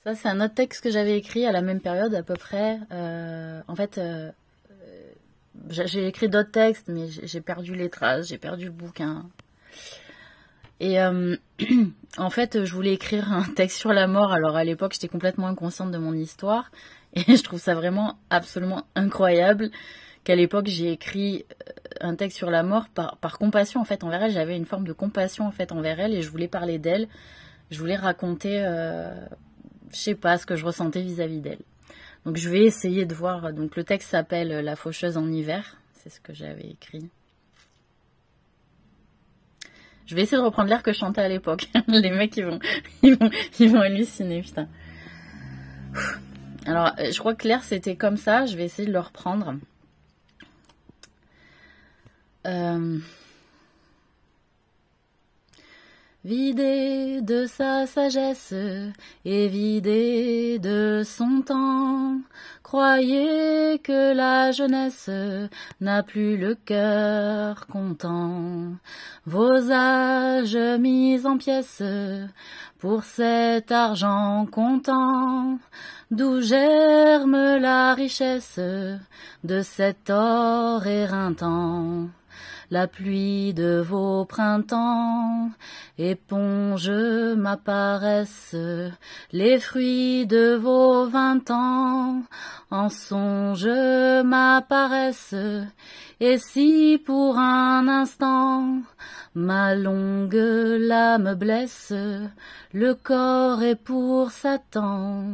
Ça, c'est un autre texte que j'avais écrit à la même période à peu près. En fait, j'ai écrit d'autres textes, mais j'ai perdu les traces, j'ai perdu le bouquin. Et en fait, je voulais écrire un texte sur la mort. Alors à l'époque, j'étais complètement inconsciente de mon histoire. Et je trouve ça vraiment absolument incroyable qu'à l'époque, j'ai écrit un texte sur la mort par compassion en fait envers elle. J'avais une forme de compassion en fait envers elle et je voulais parler d'elle. Je voulais raconter, je sais pas, ce que je ressentais vis-à-vis d'elle. Donc je vais essayer de voir. Donc le texte s'appelle La faucheuse en hiver. C'est ce que j'avais écrit. Je vais essayer de reprendre l'air que je chantais à l'époque. Les mecs, ils vont halluciner, putain. Alors, je crois que l'air, c'était comme ça. Je vais essayer de le reprendre. Vidé de sa sagesse et vidé de son temps, croyez que la jeunesse n'a plus le cœur content. Vos âges mis en pièces pour cet argent comptant, d'où germe la richesse de cet or éreintant. La pluie de vos printemps éponge ma paresse, les fruits de vos 20 ans en songe m'apparaissent, et si pour un instant ma longue lame blesse, le corps est pour Satan,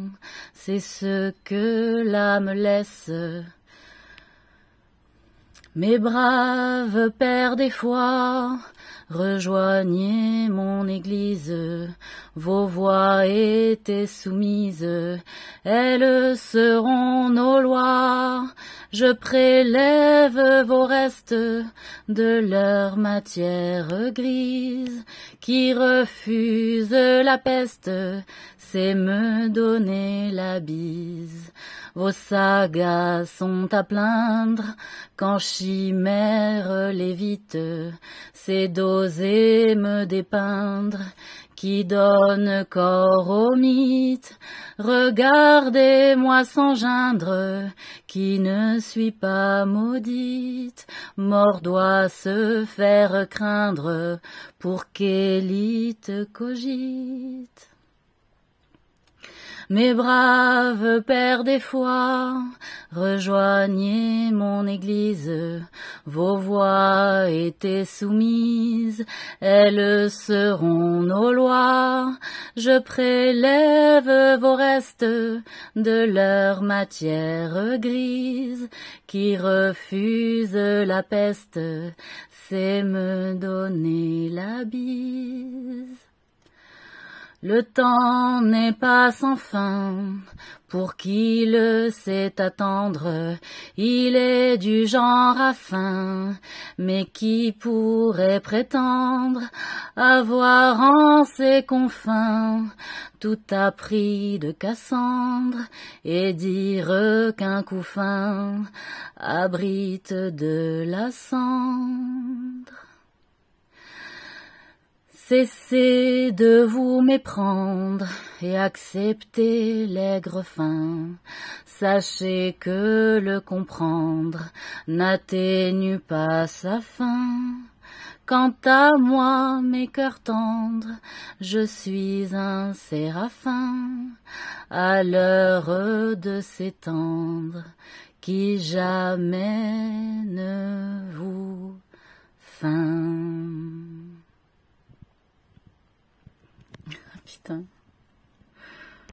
c'est ce que l'âme laisse. Mes braves pères des foi, rejoignez mon église, vos voix étaient soumises, elles seront nos lois. Je prélève vos restes de leur matière grise, qui refuse la peste, c'est me donner la bise. Vos sagas sont à plaindre, quand chimère lévite, c'est d'oser me dépeindre, qui donne corps au mythe. Regardez-moi sans geindre, qui ne suis pas maudite. Mort doit se faire craindre, pour qu'élite cogite. Mes braves pères des foi, rejoignez mon église, vos voix étaient soumises, elles seront nos lois. Je prélève vos restes de leur matière grise, qui refuse la peste, c'est me donner la bise. Le temps n'est pas sans fin, pour qui le sait attendre, il est du genre à fin, mais qui pourrait prétendre avoir en ses confins tout appris de Cassandre, et dire qu'un coup fin abrite de la cendre. Cessez de vous méprendre et acceptez l'aigre fin. Sachez que le comprendre n'atténue pas sa fin. Quant à moi, mes cœurs tendres, je suis un séraphin, à l'heure de s'étendre, qui jamais ne vous feint. Putain.